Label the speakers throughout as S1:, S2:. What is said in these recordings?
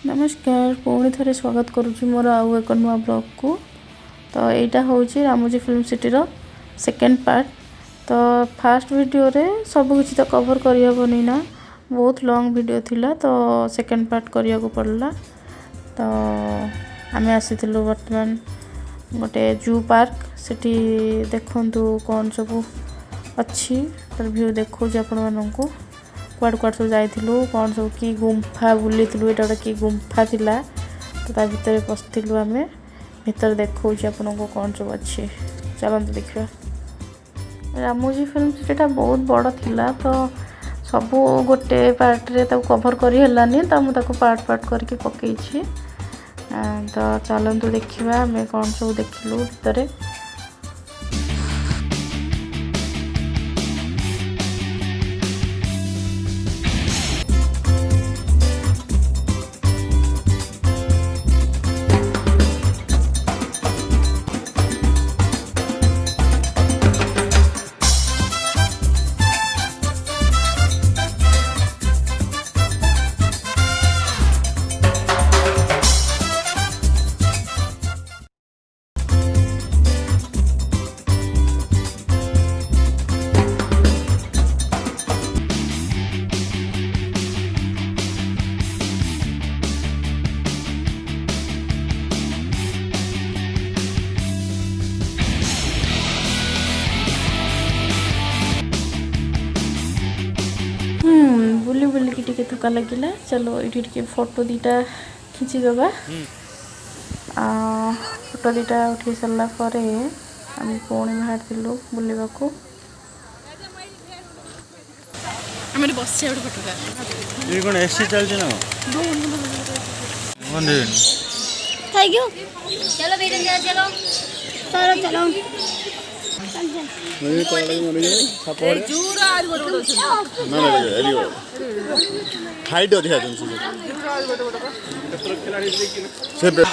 S1: नमस्कार पुणी थे स्वागत करुच्ची मोर आउ एक नुआ ब्लॉग को। तो यहाँ हूँ रामोजी फिल्म सिटी रो सेकेंड पार्ट। तो फास्ट वीडियो रे सब किसी तो कवर करहबनी ना, बहुत लॉन्ग वीडियो थिला, तो सेकेंड पार्ट करने को पड़ला। तो आम आसी बर्तमान गोटे जू पार्क सिटी देखु कौन सब अच्छी तर व्यू देखो आपण मानू कुआड़ कुआड़ सब जाइलु कौन सब कि गुंफा बुली यहाँ गोटे कि गुंफा थिला। तो ता भितर पशिलु आम भितर देखा आपन को कौन सब अच्छे चलते देखा। रामोजी फिल्म सिटीटा बहुत बड़ थिला, तो सब गोटे पार्टे कभर करनी, तो मुझे पार्ट पार्ट करके पकई। तो चलतु देखा आम कौन सब देखिलु भितर। बुली बुलिकी टिके थका लगिला। चलो ये टिके फोटो दीटा खिंची दबा। फोटो दीटा उठे सारा पर आम पुणी बाहर थिलु बुलवा को।
S2: ये कौन एसी चलছে না বন্ধ
S3: थैंक यू। चलो बेटन चलो चलो चलो
S2: मैं कॉलेज में नहीं सपोर्ट जूरा आज बड़ ना ना एरियो हाइट अधिक है तुमसे खिलाड़ी से ना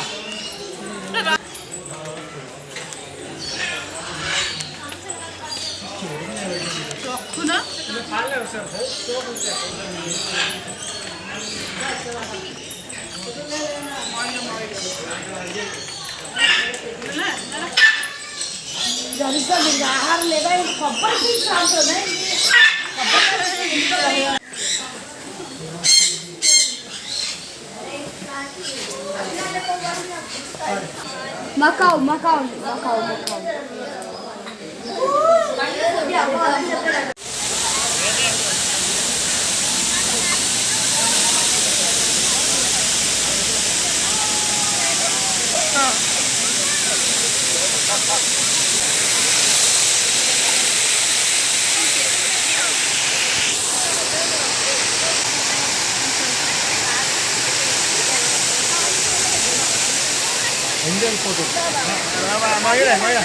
S3: मकाओ मकाओ मकाओ मकाओ
S2: इंडियन फोटो मांगे मांगे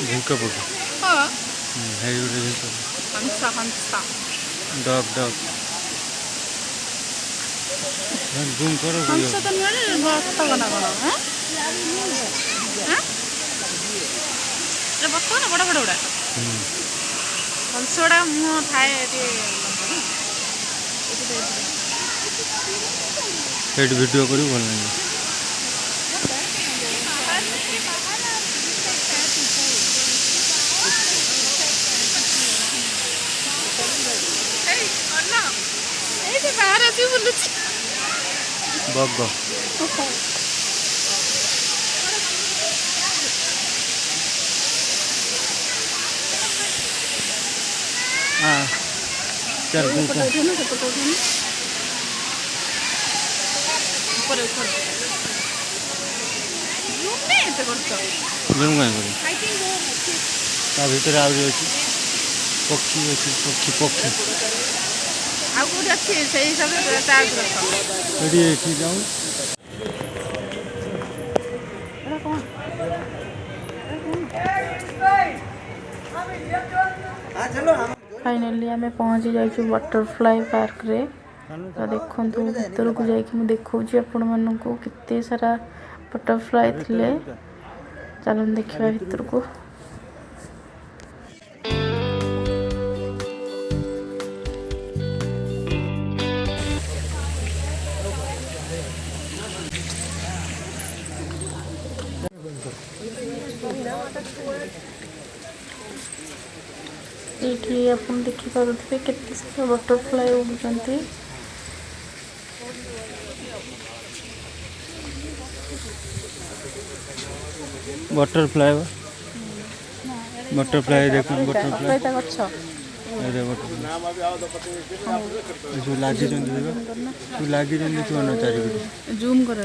S2: झुमका पको
S4: हाँ
S2: है ये झुमका
S4: हंसा हंसा
S2: डॉग डॉग जूम करो
S4: हंसा तो नहीं बत्ता बना बना हैं हैं ये बत्ता ना बड़ा बड़ा उड़ा हंसोड़ा मुँह थाए
S2: हेड वीडियो करी बोल नहीं
S4: बाहर आसी बुलुची
S2: बग
S4: ଏପଟେ ଉଠେଇଲୁ ସେପଟେ ଉଠେଇଲୁ ଉପରେ ଉପରେ ଜୁମ୍ ନେ ଏତେ କରୁଛ
S2: ଜୁମ୍ କାଇଁ କରୁ ତା ଭିତରେ ଆହୁରି ଅଛି ପକ୍ଷୀ ଅଛି ପକ୍ଷୀ
S4: ଆଉ କୋଉଠି ଅଛି ସେଇ ହିସାବରେ ଚାର୍ଜ ରଖ
S2: ଏଠି ଏଠି ଯାଉ
S4: ଏଇଟା କ'ଣ
S1: फाइनाली आम पहुँची जाइए बटरफ्लाई पार्क रे तो देखु भीतर को जाकि देखा आपण मानक केते सारा बटरफ्लाई थिले चलो देखा भीतर को ये आप देखिपे केते सारा बटरफ्लाई उड़ुचंती
S2: बटरफ्लाई देखो बटरफ्लाई लगी चारिपटे
S4: जूम कर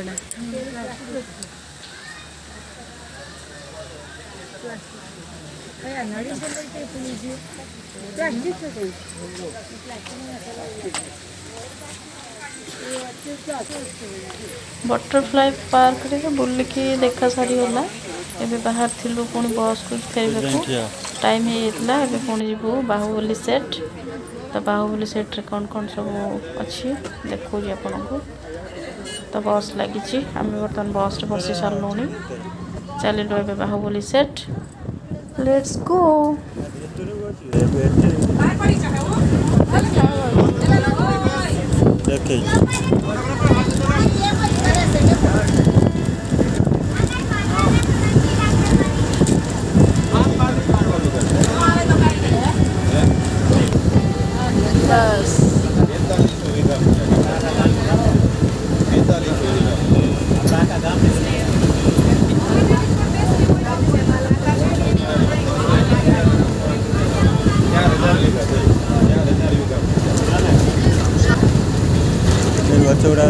S1: बटरफ्लाई पार्क रे बुलिकी देखा सारी गला एबे बाहर थिलु पुणी बस को फेरबेको टाइम हे इतला एबे पुणी जीवु बाहुबली सेट तो बाहुबली सेट रे कौन कौन सब अच्छी देखो जी आपन को तो बस लगी छी हम बर्तन बस रे बसी सारलोनी चलिलो एबे बाहुबली सेट लेट्स गो
S2: देखे उड़ा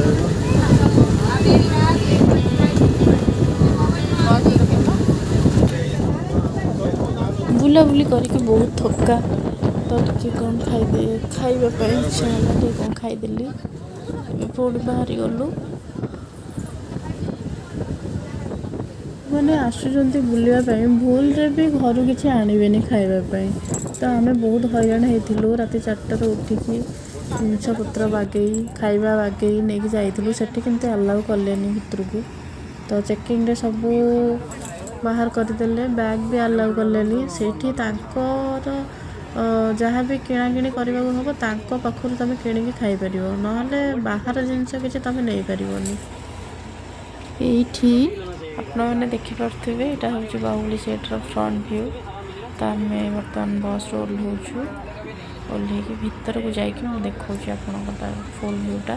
S1: बुलाबुली करके बहुत थका तो टे कौन खाइबा इच्छा है कौन खाईदेली पुणी बाहर गलु मैंने आसुँच बुलापी भूल रे भी घर किसी आणवे खावाई तो आम बहुत हैरान होती राति 4टार उठिकी जिनस पत्र बागई खाइबा बागई नहीं जाइलु सेठी केमती अलाउ कलेनी भितर को तो चेकिंग रे सब बाहर करदेले बैग भी अलाउ कलेनी सेठी तांकर जहाँ भी किणाकिणी करने हम तांको पाखर तुम किणिकी खाई पार ना बाहर जिनस किसी तुम नहीं पारनी ये आपण मैंने देखिपे यहाँ हूँ बाहुबली सेट्र फ्रंट व्यू तो आम बर्तमान बस ओह्लू ओह्ल भीतर को जाकि देखा आपन फुल व्यूटा